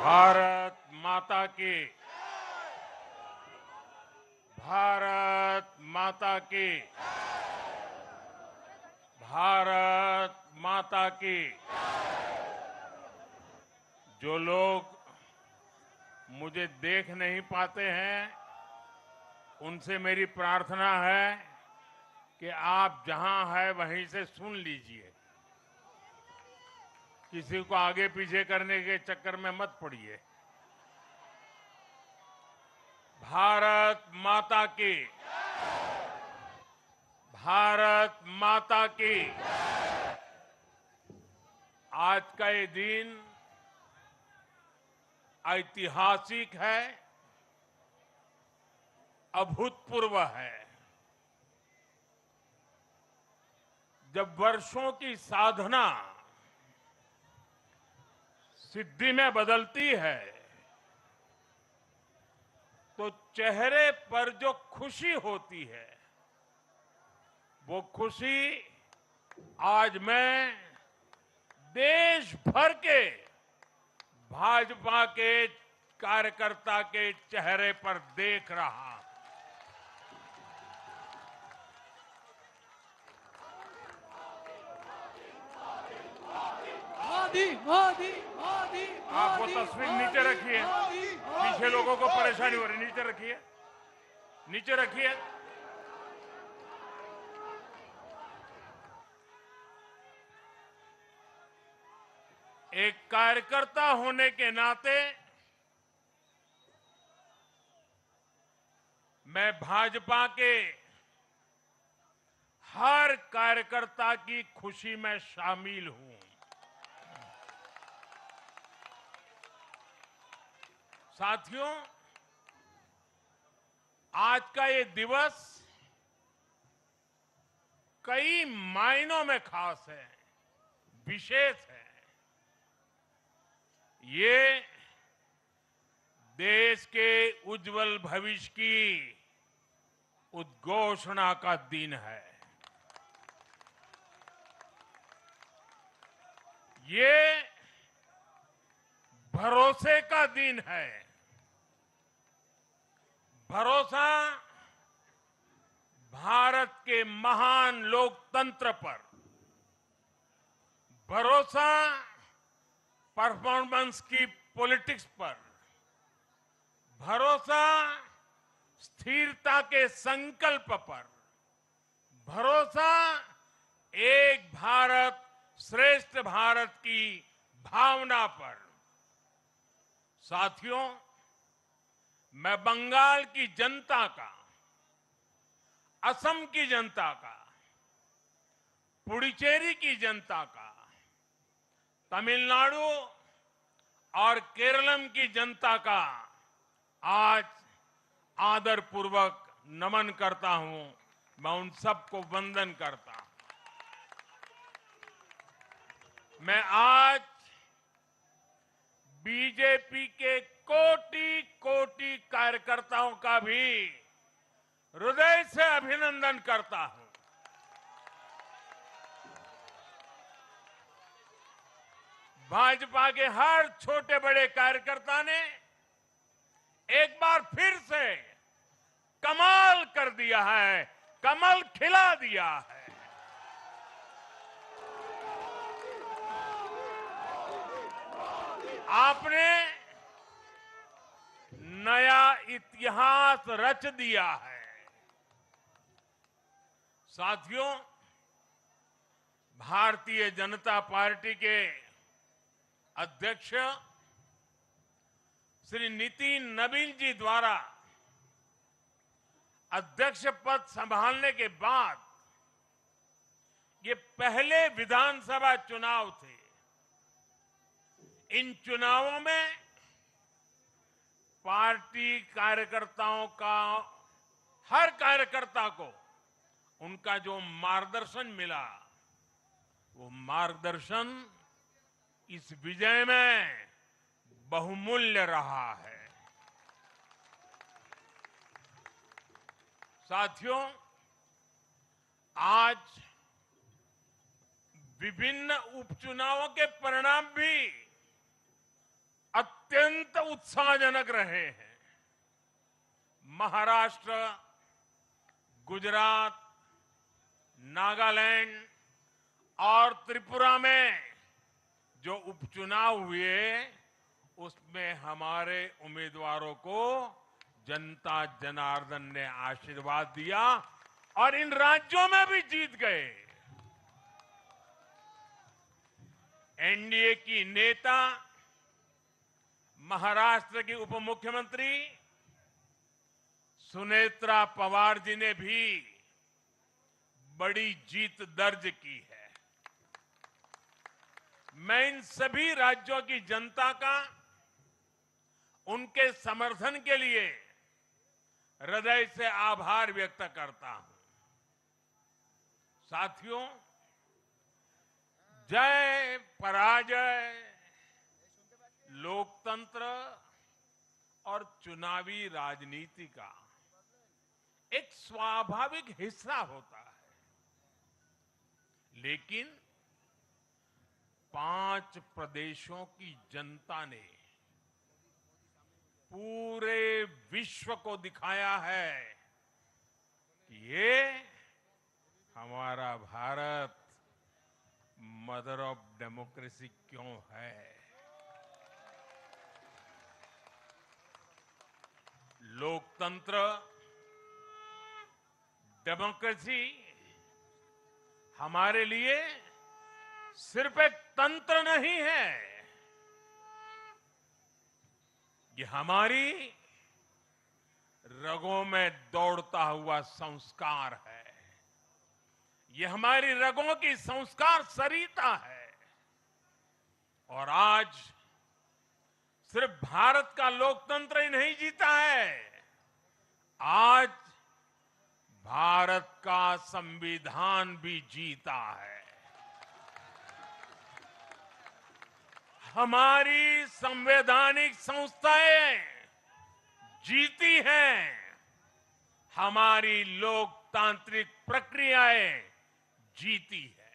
भारत माता की। भारत माता की। भारत माता की। जो लोग मुझे देख नहीं पाते हैं, उनसे मेरी प्रार्थना है कि आप जहां हैं वहीं से सुन लीजिए। किसी को आगे पीछे करने के चक्कर में मत पड़िए। भारत माता की। भारत माता की। आज का ये दिन ऐतिहासिक है, अभूतपूर्व है। जब वर्षों की साधना सिद्धि में बदलती है, तो चेहरे पर जो खुशी होती है, वो खुशी आज मैं देश भर के भाजपा के कार्यकर्ता के चेहरे पर देख रहा हूं। मोदी मोदी मोदी। आप वो तस्वीर नीचे रखिए, पीछे लोगों को परेशानी हो रही, नीचे रखिए, नीचे रखिए। एक कार्यकर्ता होने के नाते मैं भाजपा के हर कार्यकर्ता की खुशी में शामिल हूं। साथियों, आज का ये दिवस कई मायनों में खास है, विशेष है। ये देश के उज्जवल भविष्य की उद्घोषणा का दिन है। ये भरोसे का दिन है। भरोसा भारत के महान लोकतंत्र पर, भरोसा परफॉर्मेंस की पॉलिटिक्स पर, भरोसा स्थिरता के संकल्प पर, भरोसा एक भारत श्रेष्ठ भारत की भावना पर। साथियों, मैं बंगाल की जनता का, असम की जनता का, पुडुचेरी की जनता का, तमिलनाडु और केरलम की जनता का आज आदरपूर्वक नमन करता हूं। मैं उन सबको वंदन करता हूं। मैं आज बीजेपी के कोटि कोटि कार्यकर्ताओं का भी हृदय से अभिनंदन करता हूं। भाजपा के हर छोटे बड़े कार्यकर्ता ने एक बार फिर से कमाल कर दिया है, कमल खिला दिया है। आपने नया इतिहास रच दिया है। साथियों, भारतीय जनता पार्टी के अध्यक्ष श्री नितिन नवीन जी द्वारा अध्यक्ष पद संभालने के बाद ये पहले विधानसभा चुनाव थे। इन चुनावों में पार्टी कार्यकर्ताओं का, हर कार्यकर्ता को उनका जो मार्गदर्शन मिला, वो मार्गदर्शन इस विजय में बहुमूल्य रहा है। साथियों, आज विभिन्न उपचुनावों के परिणाम भी अत्यंत उत्साहजनक रहे हैं। महाराष्ट्र, गुजरात, नागालैंड और त्रिपुरा में जो उपचुनाव हुए उसमें हमारे उम्मीदवारों को जनता जनार्दन ने आशीर्वाद दिया और इन राज्यों में भी जीत गए। एनडीए की नेता महाराष्ट्र की उप मुख्यमंत्री सुनेत्रा पवार जी ने भी बड़ी जीत दर्ज की है। मैं इन सभी राज्यों की जनता का उनके समर्थन के लिए हृदय से आभार व्यक्त करता हूं। साथियों, जय पराजय लोकतंत्र और चुनावी राजनीति का एक स्वाभाविक हिस्सा होता है, लेकिन 5 प्रदेशों की जनता ने पूरे विश्व को दिखाया है कि ये हमारा भारत मदर ऑफ डेमोक्रेसी क्यों है। लोकतंत्र, डेमोक्रेसी हमारे लिए सिर्फ एक तंत्र नहीं है, ये हमारी रगों में दौड़ता हुआ संस्कार है। ये हमारी रगों की संस्कार सरिता है। और आज सिर्फ भारत का लोकतंत्र ही नहीं जीता है, आज भारत का संविधान भी जीता है। हमारी संवैधानिक संस्थाएं जीती हैं, हमारी लोकतांत्रिक प्रक्रियाएं जीती है।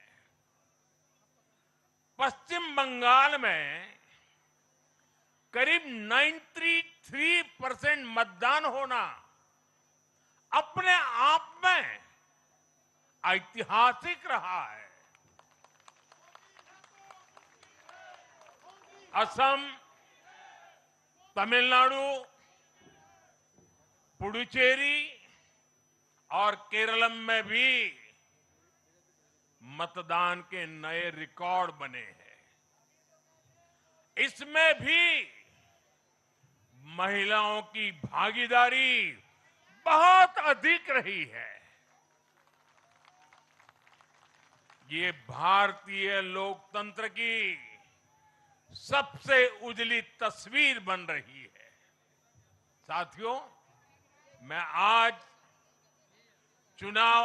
पश्चिम बंगाल में करीब 93% मतदान होना अपने आप में ऐतिहासिक रहा है। असम, तमिलनाडु, पुडुचेरी और केरलम में भी मतदान के नए रिकॉर्ड बने हैं। इसमें भी महिलाओं की भागीदारी बहुत अधिक रही है। ये भारतीय लोकतंत्र की सबसे उजली तस्वीर बन रही है। साथियों, मैं आज चुनाव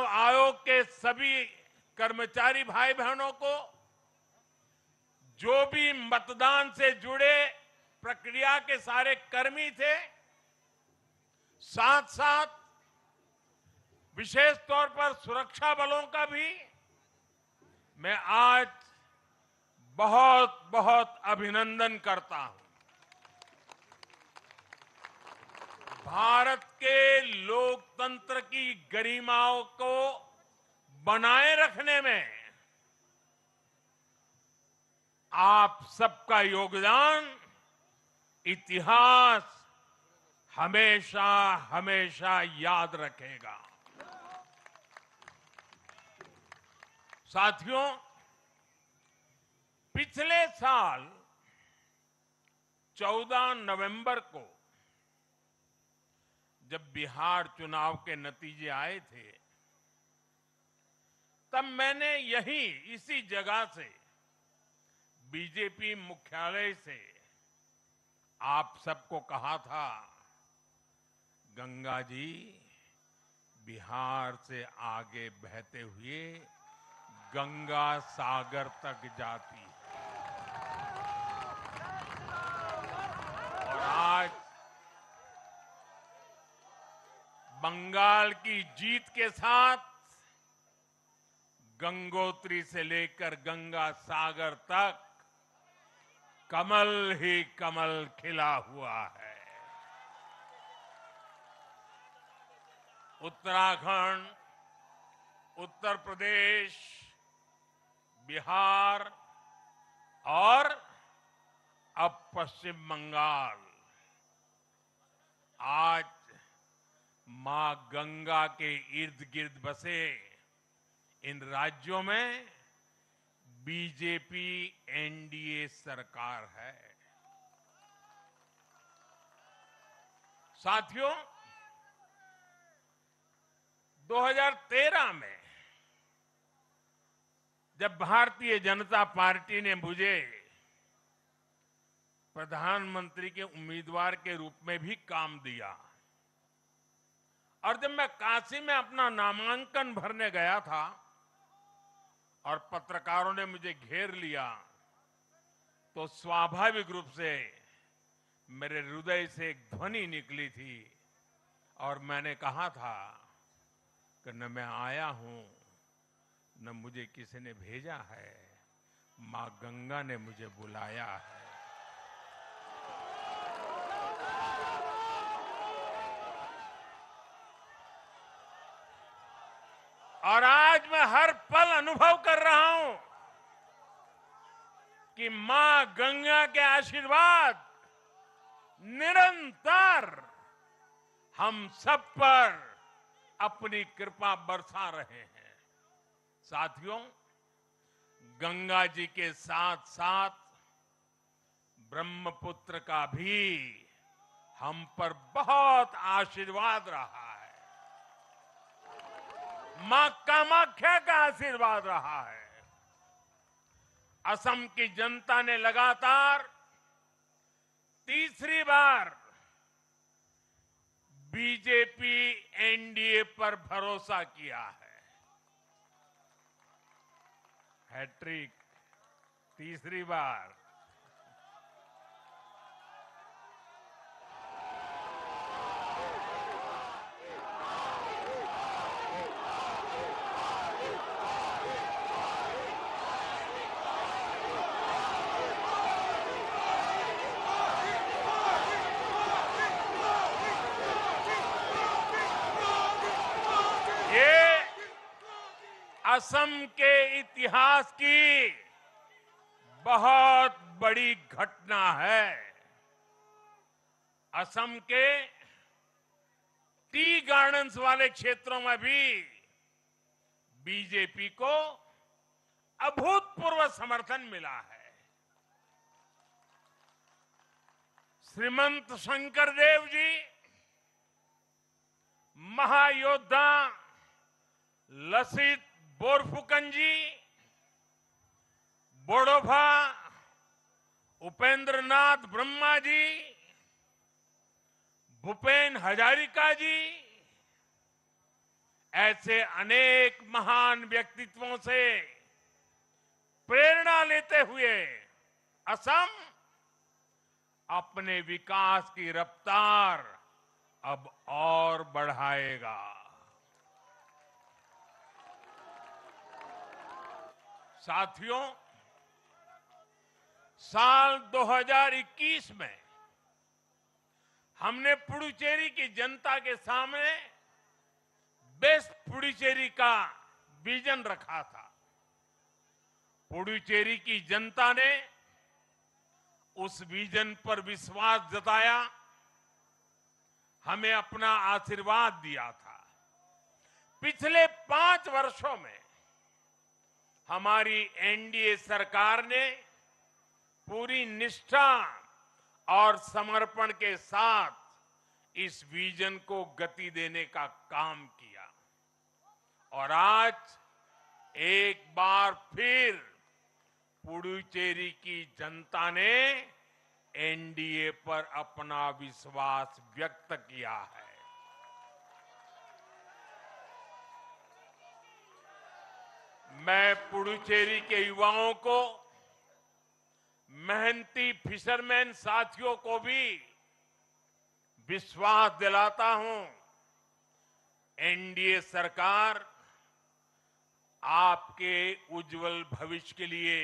आयोग के सभी कर्मचारी भाई बहनों को, जो भी मतदान से जुड़े प्रक्रिया के सारे कर्मी थे, साथ साथ विशेष तौर पर सुरक्षा बलों का भी मैं आज बहुत बहुत अभिनंदन करता हूं। भारत के लोकतंत्र की गरिमाओं को बनाए रखने में आप सबका योगदान इतिहास हमेशा हमेशा याद रखेगा। साथियों, पिछले साल 14 नवंबर को जब बिहार चुनाव के नतीजे आए थे, तब मैंने इसी जगह से बीजेपी मुख्यालय से आप सबको कहा था, गंगा जी बिहार से आगे बहते हुए गंगा सागर तक जाती है। और आज बंगाल की जीत के साथ गंगोत्री से लेकर गंगा सागर तक कमल ही कमल खिला हुआ है। उत्तराखंड, उत्तर प्रदेश, बिहार और अब पश्चिम बंगाल आज मां गंगा के इर्द गिर्द बसे इन राज्यों में बीजेपी एनडीए सरकार है। साथियों, 2013 में जब भारतीय जनता पार्टी ने मुझे प्रधानमंत्री के उम्मीदवार के रूप में भी काम दिया और जब मैं काशी में अपना नामांकन भरने गया था और पत्रकारों ने मुझे घेर लिया तो स्वाभाविक रूप से मेरे हृदय से एक ध्वनि निकली थी और मैंने कहा था कि न मैं आया हूं न मुझे किसी ने भेजा है, मां गंगा ने मुझे बुलाया है। और आज मैं हर पल अनुभव कर रहा हूं कि मां गंगा के आशीर्वाद निरंतर हम सब पर अपनी कृपा बरसा रहे हैं। साथियों, गंगा जी के साथ साथ ब्रह्मपुत्र का भी हम पर बहुत आशीर्वाद रहा है। मां कामाख्या का आशीर्वाद रहा है। असम की जनता ने लगातार तीसरी बार बीजेपी एनडीए पर भरोसा किया है। हैट्रिक, तीसरी बार। असम के इतिहास की बहुत बड़ी घटना है। असम के टी गार्डन्स वाले क्षेत्रों में भी बीजेपी को अभूतपूर्व समर्थन मिला है। श्रीमंत शंकरदेव जी, महायोद्धा लसित बोरफुकन जी, बोडोफा उपेंद्रनाथ ब्रह्मा जी, भूपेन हजारिका जी, ऐसे अनेक महान व्यक्तित्वों से प्रेरणा लेते हुए असम अपने विकास की रफ्तार अब और बढ़ाएगा। साथियों, साल 2021 में हमने पुडुचेरी की जनता के सामने बेस्ट पुडुचेरी का विजन रखा था। पुडुचेरी की जनता ने उस विजन पर विश्वास जताया, हमें अपना आशीर्वाद दिया था। पिछले 5 वर्षों में हमारी एनडीए सरकार ने पूरी निष्ठा और समर्पण के साथ इस विजन को गति देने का काम किया और आज एक बार फिर पुडुचेरी की जनता ने एनडीए पर अपना विश्वास व्यक्त किया है। मैं पुडुचेरी के युवाओं को, मेहनती फिशरमैन साथियों को भी विश्वास दिलाता हूं, एनडीए सरकार आपके उज्जवल भविष्य के लिए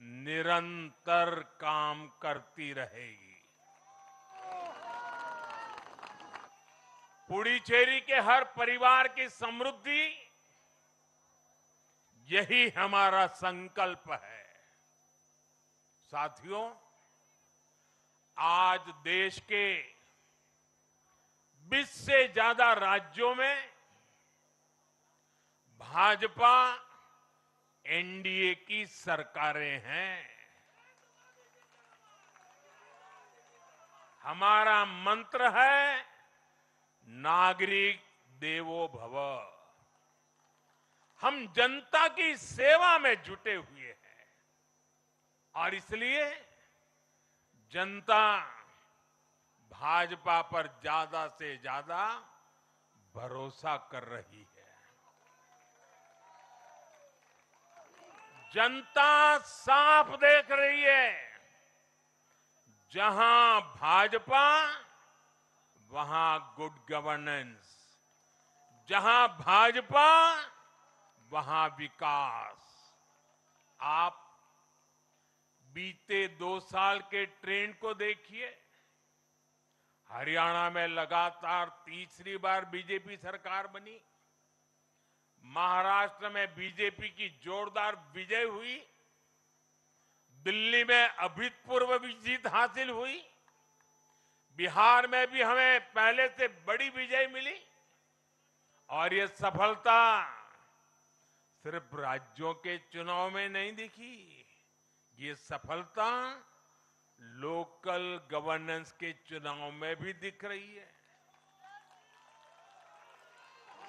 निरंतर काम करती रहेगी। पुडुचेरी के हर परिवार की समृद्धि, यही हमारा संकल्प है। साथियों, आज देश के 20 से ज्यादा राज्यों में भाजपा एनडीए की सरकारें हैं। हमारा मंत्र है नागरिक देवो भव। हम जनता की सेवा में जुटे हुए हैं और इसलिए जनता भाजपा पर ज्यादा से ज्यादा भरोसा कर रही है। जनता साफ देख रही है, जहां भाजपा वहां गुड गवर्नेंस, जहां भाजपा वहां विकास। आप बीते 2 साल के ट्रेंड को देखिए। हरियाणा में लगातार तीसरी बार बीजेपी सरकार बनी। महाराष्ट्र में बीजेपी की जोरदार विजय हुई। दिल्ली में अभूतपूर्व जीत हासिल हुई। बिहार में भी हमें पहले से बड़ी विजय मिली और ये सफलता सिर्फ राज्यों के चुनाव में नहीं दिखी, ये सफलता लोकल गवर्नेंस के चुनाव में भी दिख रही है।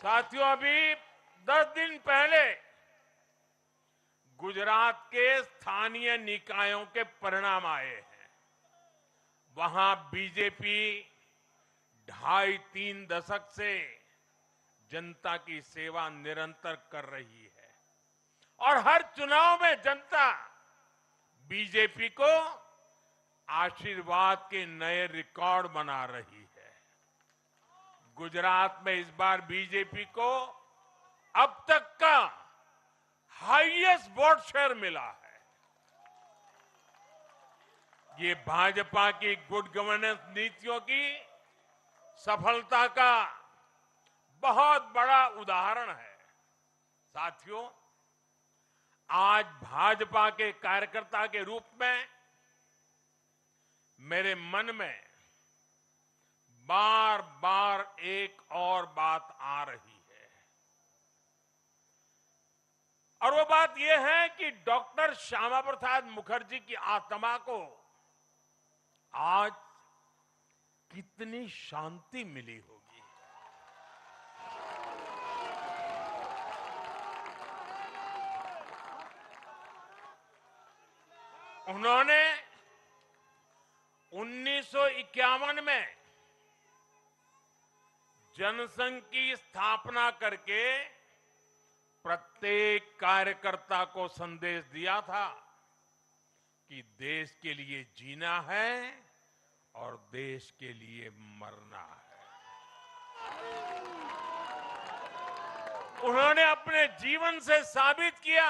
साथियों, अभी 10 दिन पहले गुजरात के स्थानीय निकायों के परिणाम आए हैं। वहां बीजेपी 2.5-3 दशक से जनता की सेवा निरंतर कर रही है और हर चुनाव में जनता बीजेपी को आशीर्वाद के नए रिकॉर्ड बना रही है। गुजरात में इस बार बीजेपी को अब तक का हाईएस्ट वोट शेयर मिला है। ये भाजपा की गुड गवर्नेंस नीतियों की सफलता का बहुत बड़ा उदाहरण है। साथियों, आज भाजपा के कार्यकर्ता के रूप में मेरे मन में बार बार एक और बात आ रही है और वो बात यह है कि डॉक्टर श्यामा प्रसाद मुखर्जी की आत्मा को आज कितनी शांति मिली होगी। उन्होंने 1951 में जनसंघ की स्थापना करके प्रत्येक कार्यकर्ता को संदेश दिया था कि देश के लिए जीना है और देश के लिए मरना है। उन्होंने अपने जीवन से साबित किया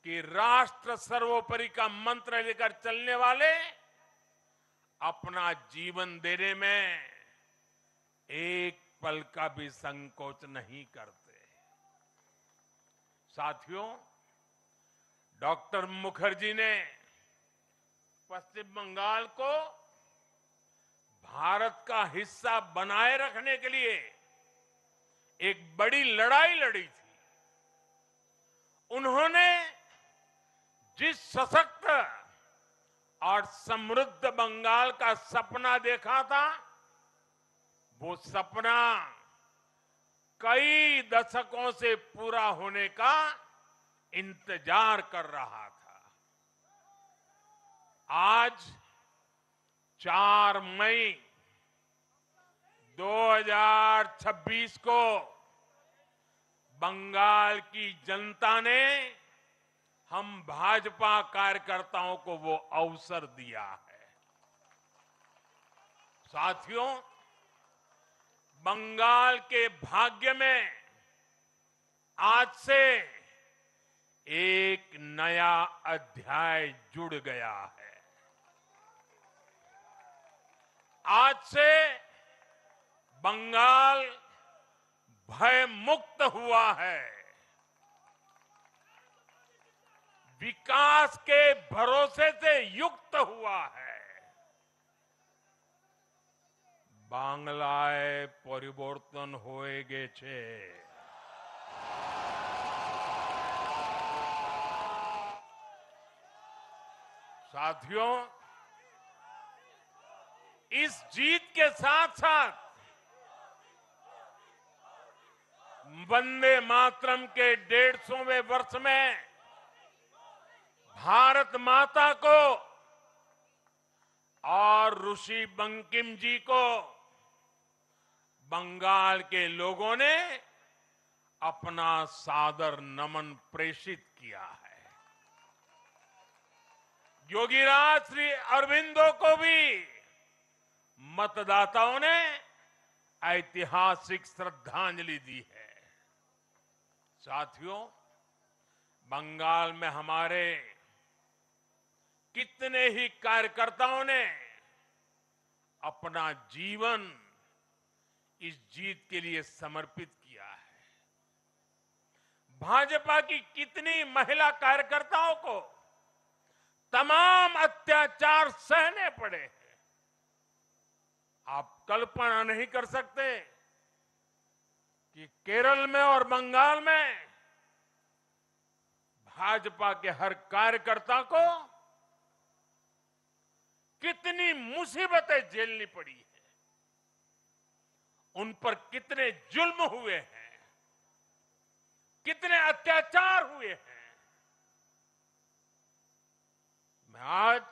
कि राष्ट्र सर्वोपरि का मंत्र लेकर चलने वाले अपना जीवन देने में एक पल का भी संकोच नहीं करते। साथियों, डॉक्टर मुखर्जी ने पश्चिम बंगाल को भारत का हिस्सा बनाए रखने के लिए एक बड़ी लड़ाई लड़ी थी। उन्होंने जिस सशक्त और समृद्ध बंगाल का सपना देखा था, वो सपना कई दशकों से पूरा होने का इंतजार कर रहा था। आज 4 मई 2026 को बंगाल की जनता ने हम भाजपा कार्यकर्ताओं को वो अवसर दिया है। साथियों, बंगाल के भाग्य में आज से एक नया अध्याय जुड़ गया है। आज से बंगाल भय मुक्त हुआ है। विकास के भरोसे से युक्त हुआ है। बांग्लाए परिवर्तन होए गे छे। साथियों, इस जीत के साथ साथ वंदे मातरम के 150वें वर्ष में भारत माता को और ऋषि बंकिम जी को बंगाल के लोगों ने अपना सादर नमन प्रेषित किया है। योगीराज श्री अरविंदो को भी मतदाताओं ने ऐतिहासिक श्रद्धांजलि दी है। साथियों, बंगाल में हमारे कितने ही कार्यकर्ताओं ने अपना जीवन इस जीत के लिए समर्पित किया है। भाजपा की कितनी महिला कार्यकर्ताओं को तमाम अत्याचार सहने पड़े हैं। आप कल्पना नहीं कर सकते कि केरल में और बंगाल में भाजपा के हर कार्यकर्ता को कितनी मुसीबतें झेलनी पड़ी है, उन पर कितने जुल्म हुए हैं, कितने अत्याचार हुए हैं। मैं आज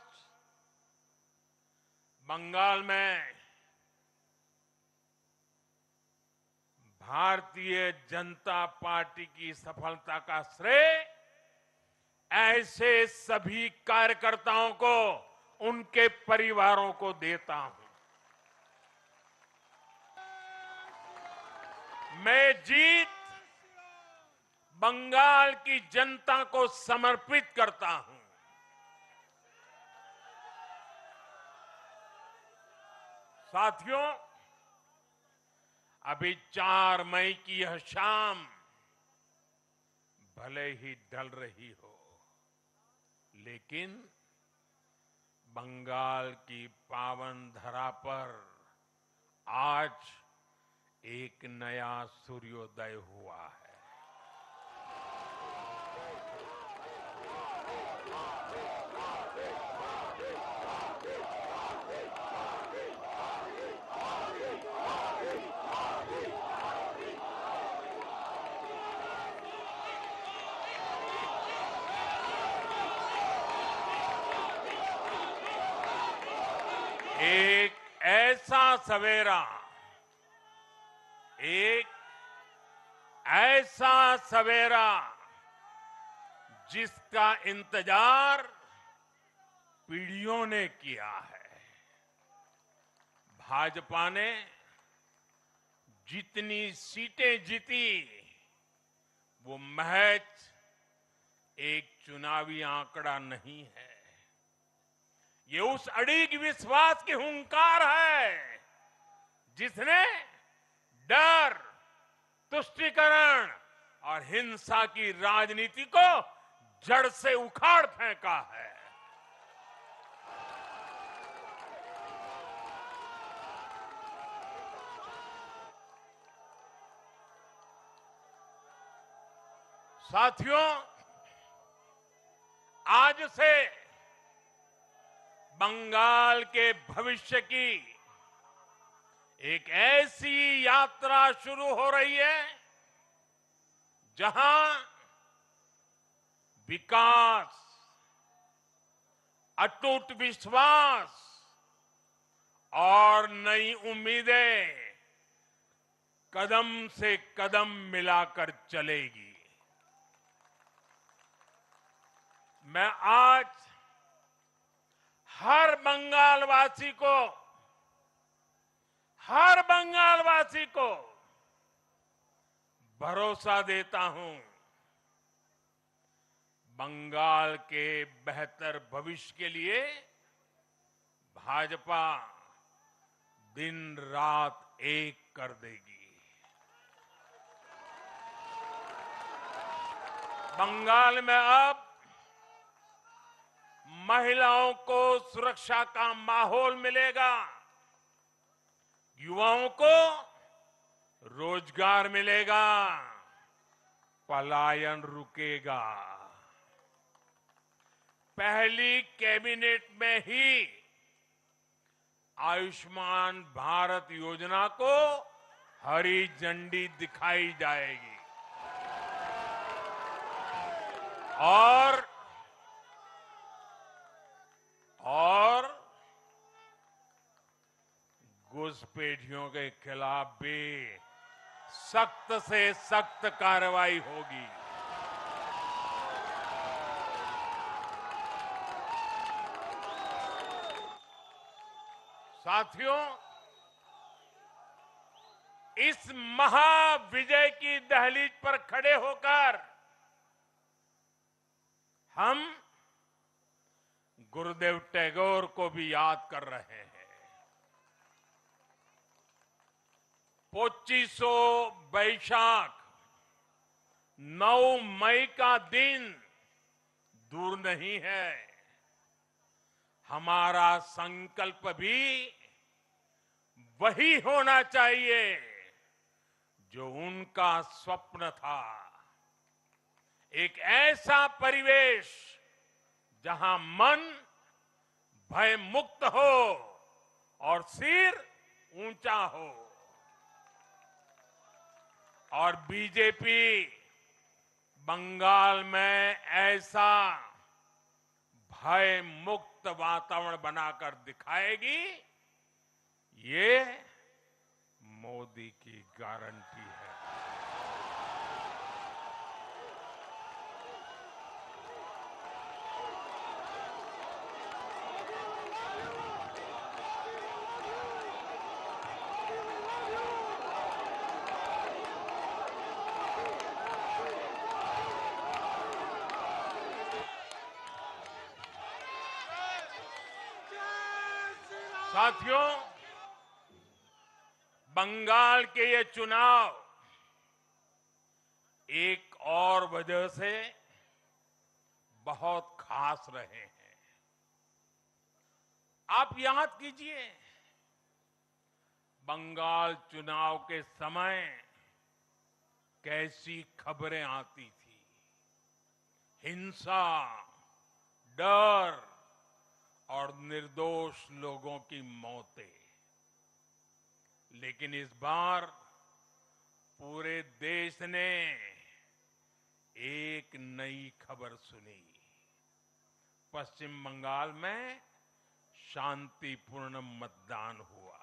बंगाल में भारतीय जनता पार्टी की सफलता का श्रेय ऐसे सभी कार्यकर्ताओं को, उनके परिवारों को देता हूं। मैं जीत बंगाल की जनता को समर्पित करता हूं। साथियों, अभी 4 मई की यह शाम भले ही ढल रही हो, लेकिन बंगाल की पावन धरा पर आज एक नया सूर्योदय हुआ है। एक ऐसा सवेरा, एक ऐसा सवेरा जिसका इंतजार पीढ़ियों ने किया है। भाजपा ने जितनी सीटें जीती वो महज एक चुनावी आंकड़ा नहीं है, ये उस अड़िग विश्वास की हुंकार है जिसने डर, तुष्टीकरण और हिंसा की राजनीति को जड़ से उखाड़ फेंका है। साथियों, आज से बंगाल के भविष्य की एक ऐसी यात्रा शुरू हो रही है जहां विकास, अटूट विश्वास और नई उम्मीदें कदम से कदम मिलाकर चलेगी। मैं आज हर बंगालवासी को भरोसा देता हूं, बंगाल के बेहतर भविष्य के लिए भाजपा दिन रात एक कर देगी। बंगाल में अब महिलाओं को सुरक्षा का माहौल मिलेगा, युवाओं को रोजगार मिलेगा, पलायन रुकेगा। पहली कैबिनेट में ही आयुष्मान भारत योजना को हरी झंडी दिखाई जाएगी और घुसपैठियों के खिलाफ भी सख्त से सख्त कार्रवाई होगी। साथियों, इस महाविजय की दहलीज पर खड़े होकर हम गुरुदेव टैगोर को भी याद कर रहे हैं। 25 वैशाख 9 मई का दिन दूर नहीं है। हमारा संकल्प भी वही होना चाहिए जो उनका स्वप्न था। एक ऐसा परिवेश जहां मन भय मुक्त हो और सिर ऊंचा हो। और बीजेपी बंगाल में ऐसा भय मुक्त वातावरण बनाकर दिखाएगी, ये मोदी की गारंटी है। साथियों, बंगाल के ये चुनाव एक और वजह से बहुत खास रहे हैं। आप याद कीजिए, बंगाल चुनाव के समय कैसी खबरें आती थी। हिंसा, डर और निर्दोष लोगों की मौतें। लेकिन इस बार पूरे देश ने एक नई खबर सुनी। पश्चिम बंगाल में शांतिपूर्ण मतदान हुआ।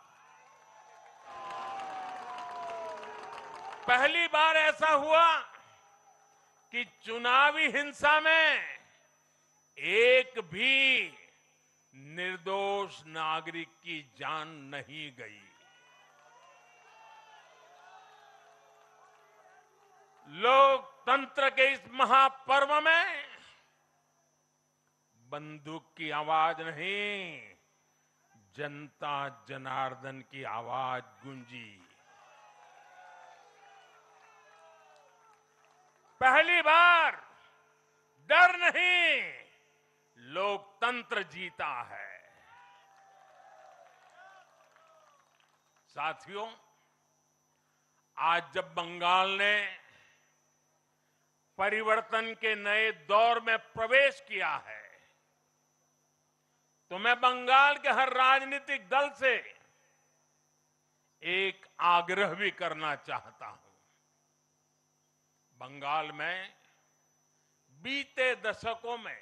पहली बार ऐसा हुआ कि चुनावी हिंसा में एक भी निर्दोष नागरिक की जान नहीं गई। लोकतंत्र के इस महापर्व में बंदूक की आवाज नहीं, जनता जनार्दन की आवाज गूंजी। पहली बार डर नहीं, लोकतंत्र जीता है। साथियों, आज जब बंगाल ने परिवर्तन के नए दौर में प्रवेश किया है, तो मैं बंगाल के हर राजनीतिक दल से एक आग्रह भी करना चाहता हूं। बंगाल में बीते दशकों में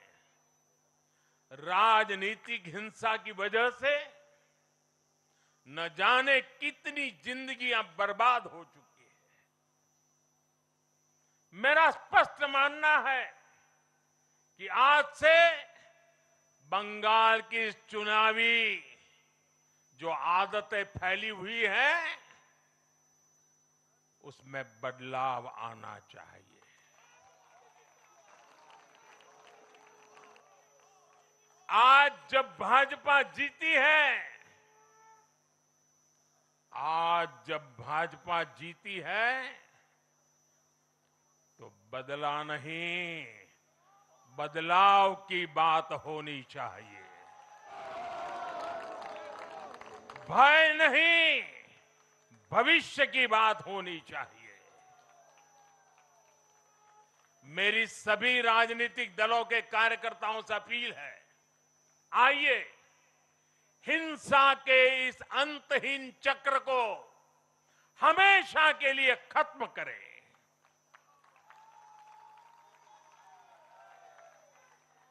राजनीतिक हिंसा की वजह से न जाने कितनी जिंदगियां बर्बाद हो चुकी है। मेरा स्पष्ट मानना है कि आज से बंगाल की इस चुनावी जो आदतें फैली हुई हैं, उसमें बदलाव आना चाहिए। आज जब भाजपा जीती है, आज जब भाजपा जीती है, तो बदला नहीं, बदलाव की बात होनी चाहिए। भय नहीं, भविष्य की बात होनी चाहिए। मेरी सभी राजनीतिक दलों के कार्यकर्ताओं से अपील है, आइए हिंसा के इस अंतहीन चक्र को हमेशा के लिए खत्म करें।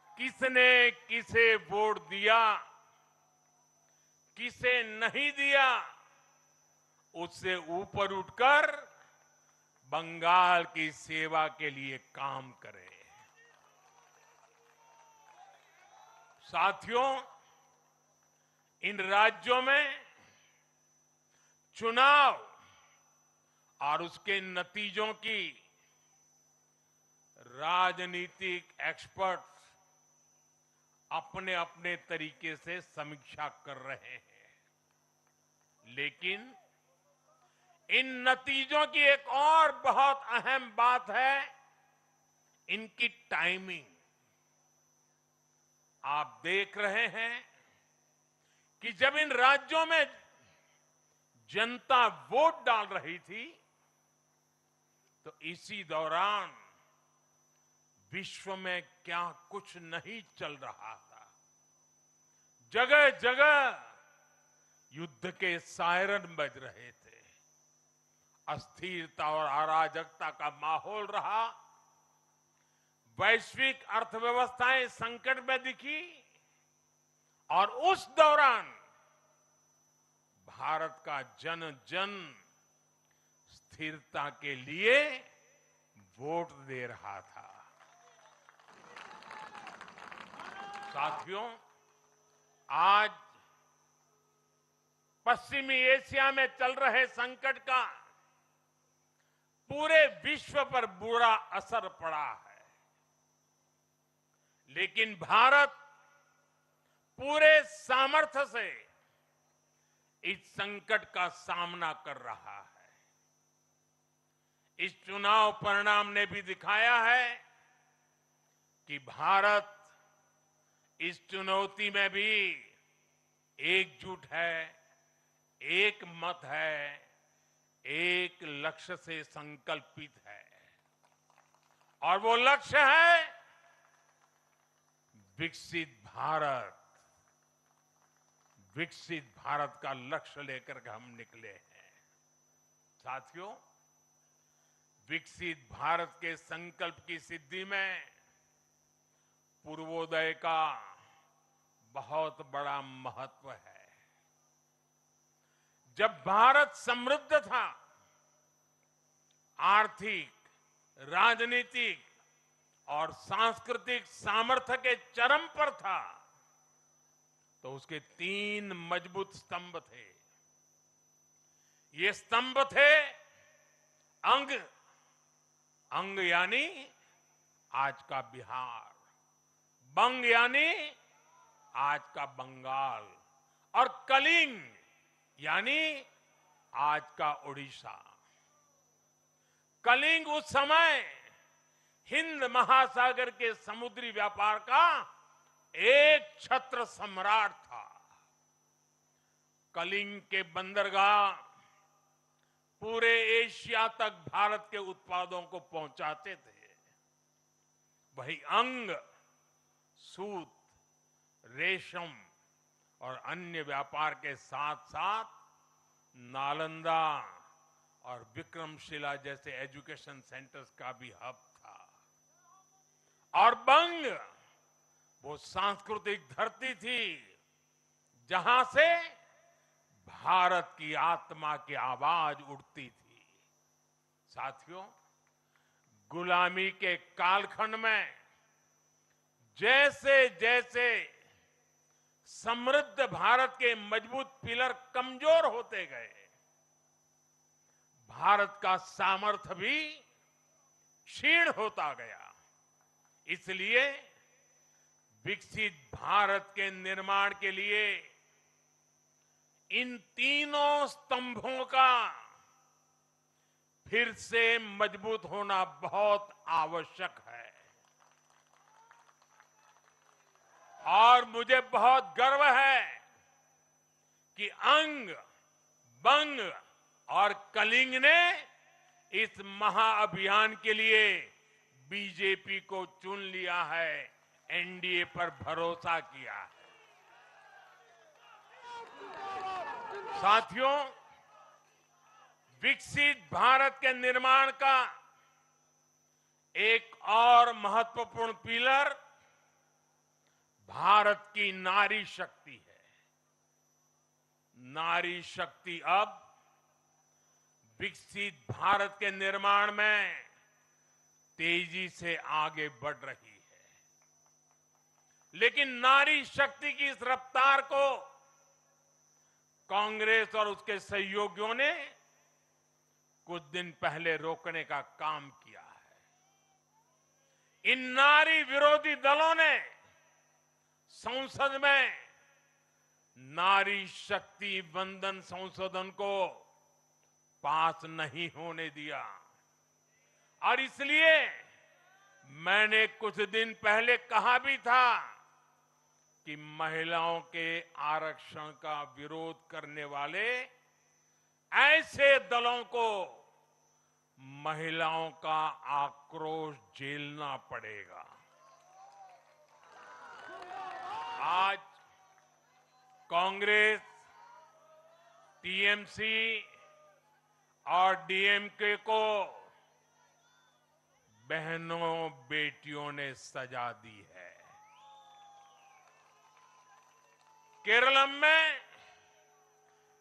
किसने किसे वोट दिया, किसे नहीं दिया, उससे ऊपर उठकर बंगाल की सेवा के लिए काम करें। साथियों, इन राज्यों में चुनाव और उसके नतीजों की राजनीतिक एक्सपर्ट्स अपने अपने तरीके से समीक्षा कर रहे हैं, लेकिन इन नतीजों की एक और बहुत अहम बात है इनकी टाइमिंग। आप देख रहे हैं कि जब इन राज्यों में जनता वोट डाल रही थी, तो इसी दौरान विश्व में क्या कुछ नहीं चल रहा था। जगह जगह युद्ध के सायरन बज रहे थे, अस्थिरता और अराजकता का माहौल रहा, वैश्विक अर्थव्यवस्थाएं संकट में दिखी, और उस दौरान भारत का जन जन स्थिरता के लिए वोट दे रहा था। साथियों, आज पश्चिमी एशिया में चल रहे संकट का पूरे विश्व पर बुरा असर पड़ा है, लेकिन भारत पूरे सामर्थ्य से इस संकट का सामना कर रहा है। इस चुनाव परिणाम ने भी दिखाया है कि भारत इस चुनौती में भी एकजुट है, एक मत है, एक लक्ष्य से संकल्पित है, और वो लक्ष्य है विकसित भारत। विकसित भारत का लक्ष्य लेकर के हम निकले हैं। साथियों, विकसित भारत के संकल्प की सिद्धि में पूर्वोदय का बहुत बड़ा महत्व है। जब भारत समृद्ध था, आर्थिक, राजनीतिक और सांस्कृतिक सामर्थ्य के चरम पर था, तो उसके 3 मजबूत स्तंभ थे। ये स्तंभ थे अंग, अंग यानी आज का बिहार, बंग यानी आज का बंगाल, और कलिंग यानी आज का उड़ीसा। कलिंग उस समय हिंद महासागर के समुद्री व्यापार का एक छत्र सम्राट था। कलिंग के बंदरगाह पूरे एशिया तक भारत के उत्पादों को पहुंचाते थे। वही अंग सूत, रेशम और अन्य व्यापार के साथ साथ नालंदा और विक्रमशिला जैसे एजुकेशन सेंटर्स का भी हब था। और बंग वो सांस्कृतिक धरती थी जहां से भारत की आत्मा की आवाज उठती थी। साथियों, गुलामी के कालखंड में जैसे जैसे समृद्ध भारत के मजबूत पिलर कमजोर होते गए, भारत का सामर्थ्य भी क्षीण होता गया। इसलिए विकसित भारत के निर्माण के लिए इन तीनों स्तंभों का फिर से मजबूत होना बहुत आवश्यक है। और मुझे बहुत गर्व है कि अंग, बंग और कलिंग ने इस महाअभियान के लिए बीजेपी को चुन लिया है, एनडीए पर भरोसा किया है। साथियों, विकसित भारत के निर्माण का एक और महत्वपूर्ण पिलर भारत की नारी शक्ति है। नारी शक्ति अब विकसित भारत के निर्माण में तेजी से आगे बढ़ रही है। लेकिन नारी शक्ति की इस रफ्तार को कांग्रेस और उसके सहयोगियों ने कुछ दिन पहले रोकने का काम किया है। इन नारी विरोधी दलों ने संसद में नारी शक्ति वंदन संशोधन को पास नहीं होने दिया और इसलिए मैंने कुछ दिन पहले कहा भी था कि महिलाओं के आरक्षण का विरोध करने वाले ऐसे दलों को महिलाओं का आक्रोश झेलना पड़ेगा। आज कांग्रेस, टीएमसी और डीएमके को बहनों बेटियों ने सजा दी है। केरलम में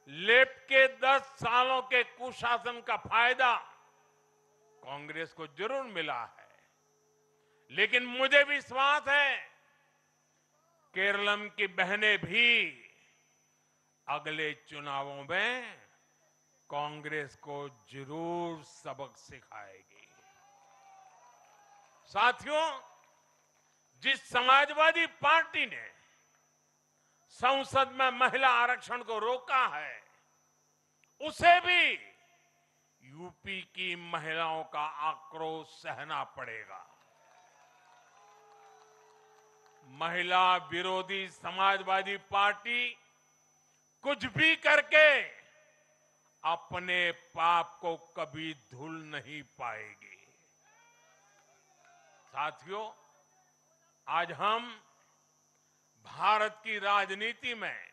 लेफ्ट के 10 सालों के कुशासन का फायदा कांग्रेस को जरूर मिला है, लेकिन मुझे विश्वास है केरलम की बहनें भी अगले चुनावों में कांग्रेस को जरूर सबक सिखाएगी। साथियों, जिस समाजवादी पार्टी ने संसद में महिला आरक्षण को रोका है, उसे भी यूपी की महिलाओं का आक्रोश सहना पड़ेगा। महिला विरोधी समाजवादी पार्टी कुछ भी करके अपने पाप को कभी धुल नहीं पाएगी। साथियों, आज हम भारत की राजनीति में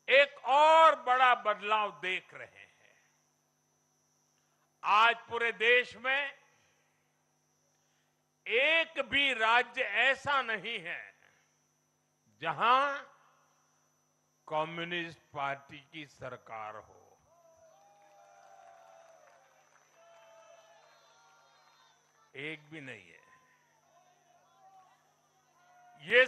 एक और बड़ा बदलाव देख रहे हैं। आज पूरे देश में एक भी राज्य ऐसा नहीं है जहां कम्युनिस्ट पार्टी की सरकार हो। एक भी नहीं है। ये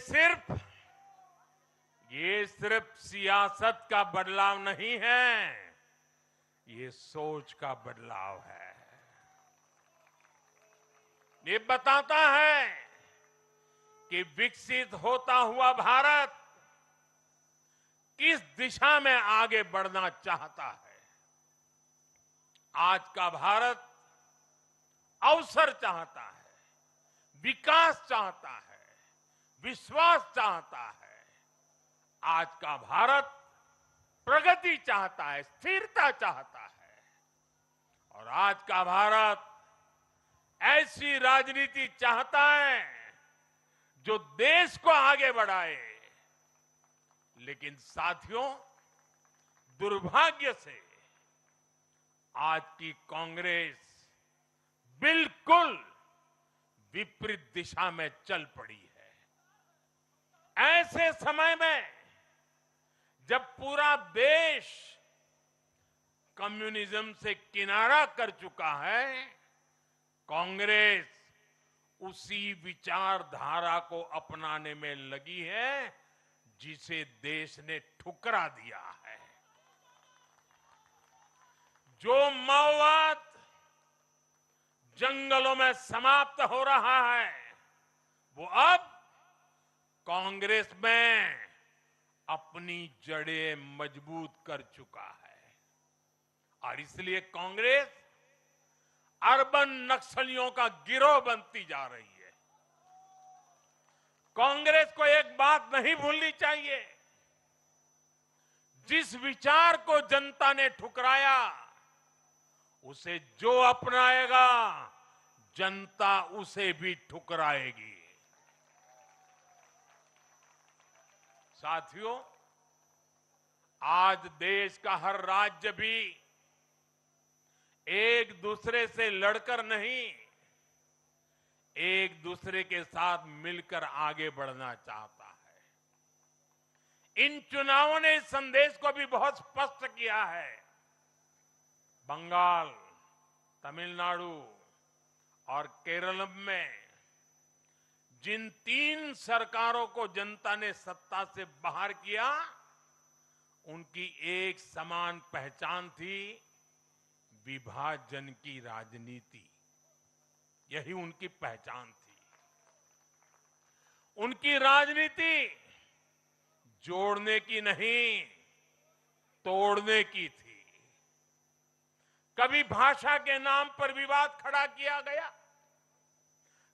सिर्फ सियासत का बदलाव नहीं है, ये सोच का बदलाव है। ये बताता है कि विकसित होता हुआ भारत किस दिशा में आगे बढ़ना चाहता है। आज का भारत अवसर चाहता है, विकास चाहता है, विश्वास चाहता है। आज का भारत प्रगति चाहता है, स्थिरता चाहता है। और आज का भारत ऐसी राजनीति चाहता है जो देश को आगे बढ़ाए। लेकिन साथियों, दुर्भाग्य से आज की कांग्रेस बिल्कुल विपरीत दिशा में चल पड़ी है। ऐसे समय में जब पूरा देश कम्युनिज्म से किनारा कर चुका है, कांग्रेस उसी विचारधारा को अपनाने में लगी है जिसे देश ने ठुकरा दिया है। जो माओवाद जंगलों में समाप्त हो रहा है वो अब कांग्रेस में अपनी जड़ें मजबूत कर चुका है और इसलिए कांग्रेस अर्बन नक्सलियों का गिरोह बनती जा रही है। कांग्रेस को एक बात नहीं भूलनी चाहिए, जिस विचार को जनता ने ठुकराया उसे जो अपनाएगा जनता उसे भी ठुकराएगी। साथियों, आज देश का हर राज्य भी एक दूसरे से लड़कर नहीं, एक दूसरे के साथ मिलकर आगे बढ़ना चाहता है। इन चुनावों ने इस संदेश को भी बहुत स्पष्ट किया है। बंगाल, तमिलनाडु और केरल में जिन 3 सरकारों को जनता ने सत्ता से बाहर किया, उनकी एक समान पहचान थी, विभाजन की राजनीति। यही उनकी पहचान थी। उनकी राजनीति जोड़ने की नहीं, तोड़ने की थी। कभी भाषा के नाम पर विवाद खड़ा किया गया,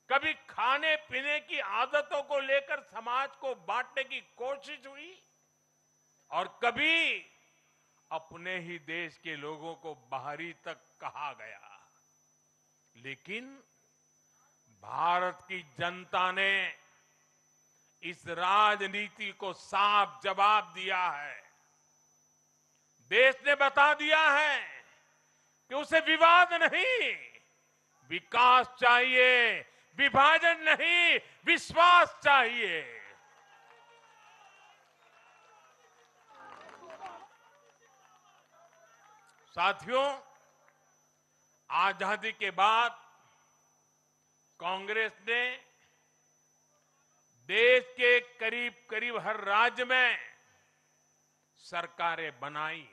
कभी खाने पीने की आदतों को लेकर समाज को बांटने की कोशिश हुई और कभी अपने ही देश के लोगों को बाहरी तक कहा गया। लेकिन भारत की जनता ने इस राजनीति को साफ जवाब दिया है। देश ने बता दिया है कि उसे विवाद नहीं, विकास चाहिए, विभाजन नहीं, विश्वास चाहिए। साथियों, आजादी के बाद कांग्रेस ने देश के करीब करीब हर राज्य में सरकारें बनाई।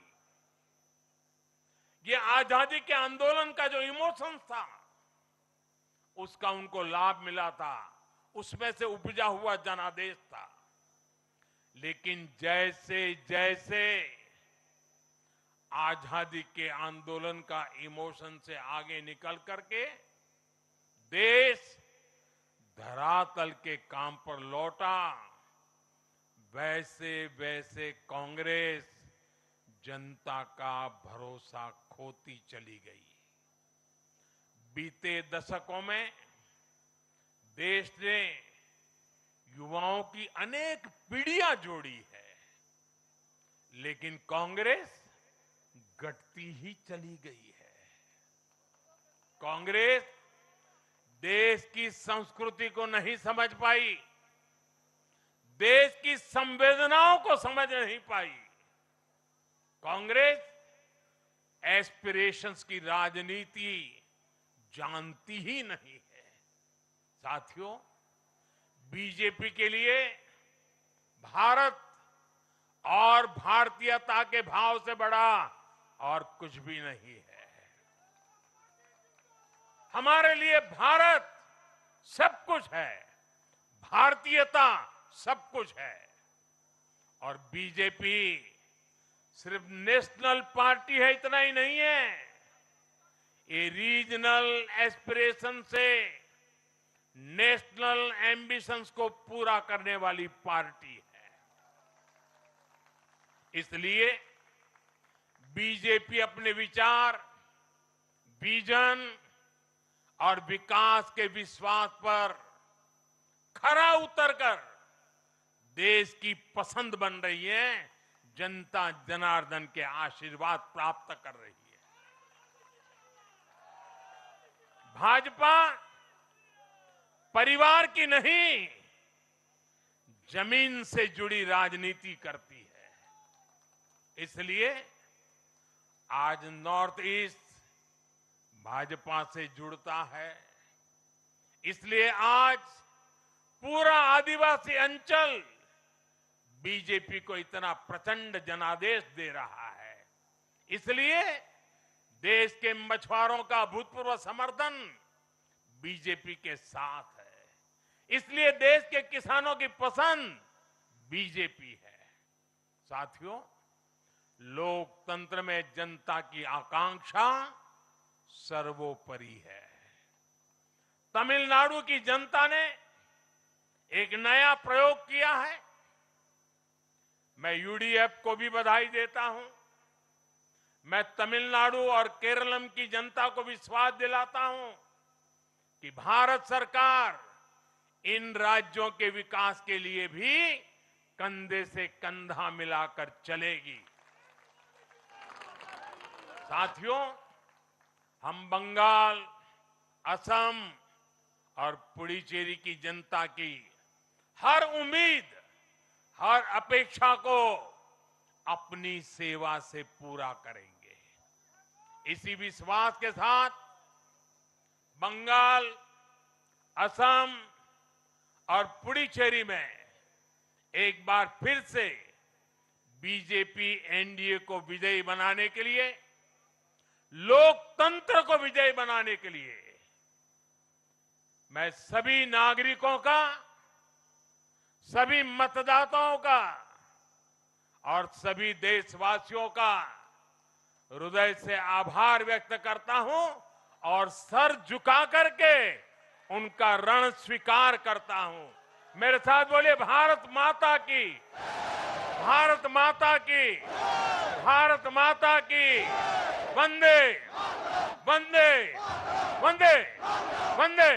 ये आजादी के आंदोलन का जो इमोशन था, उसका उनको लाभ मिला था, उसमें से उपजा हुआ जनादेश था। लेकिन जैसे जैसे आजादी के आंदोलन का इमोशन से आगे निकल करके देश धरातल के काम पर लौटा, वैसे वैसे कांग्रेस जनता का भरोसा खोती चली गई। बीते दशकों में देश ने युवाओं की अनेक पीढ़ियां जोड़ी है, लेकिन कांग्रेस घटती ही चली गई है। कांग्रेस देश की संस्कृति को नहीं समझ पाई, देश की संवेदनाओं को समझ नहीं पाई। कांग्रेस एस्पिरेशंस की राजनीति जानती ही नहीं है। साथियों, बीजेपी के लिए भारत और भारतीयता के भाव से बड़ा और कुछ भी नहीं है। हमारे लिए भारत सब कुछ है, भारतीयता सब कुछ है। और बीजेपी सिर्फ नेशनल पार्टी है, इतना ही नहीं है, ये रीजनल एस्पिरेशन से नेशनल एम्बिशंस को पूरा करने वाली पार्टी है। इसलिए बीजेपी अपने विचार, विजन और विकास के विश्वास पर खरा उतरकर देश की पसंद बन रही है, जनता जनार्दन के आशीर्वाद प्राप्त कर रही है। भाजपा परिवार की नहीं, जमीन से जुड़ी राजनीति करती है। इसलिए आज नॉर्थ ईस्ट भाजपा से जुड़ता है। इसलिए आज पूरा आदिवासी अंचल बीजेपी को इतना प्रचंड जनादेश दे रहा है। इसलिए देश के मछुआरों का अभूतपूर्व समर्थन बीजेपी के साथ है। इसलिए देश के किसानों की पसंद बीजेपी है। साथियों, लोकतंत्र में जनता की आकांक्षा सर्वोपरि है। तमिलनाडु की जनता ने एक नया प्रयोग किया है। मैं यूडीएफ को भी बधाई देता हूं। मैं तमिलनाडु और केरलम की जनता को विश्वास दिलाता हूं कि भारत सरकार इन राज्यों के विकास के लिए भी कंधे से कंधा मिलाकर चलेगी। साथियों, हम बंगाल, असम और पुडुचेरी की जनता की हर उम्मीद, हर अपेक्षा को अपनी सेवा से पूरा करेंगे। इसी विश्वास के साथ बंगाल, असम और पुडुचेरी में एक बार फिर से बीजेपी एनडीए को विजयी बनाने के लिए, लोकतंत्र को विजयी बनाने के लिए मैं सभी नागरिकों का, सभी मतदाताओं का और सभी देशवासियों का हृदय से आभार व्यक्त करता हूं और सर झुका करके उनका ऋण स्वीकार करता हूं। मेरे साथ बोलिए, भारत माता की, भारत माता की, भारत माता की। वंदे वंदे वंदे वंदे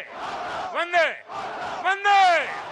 वंदे वंदे।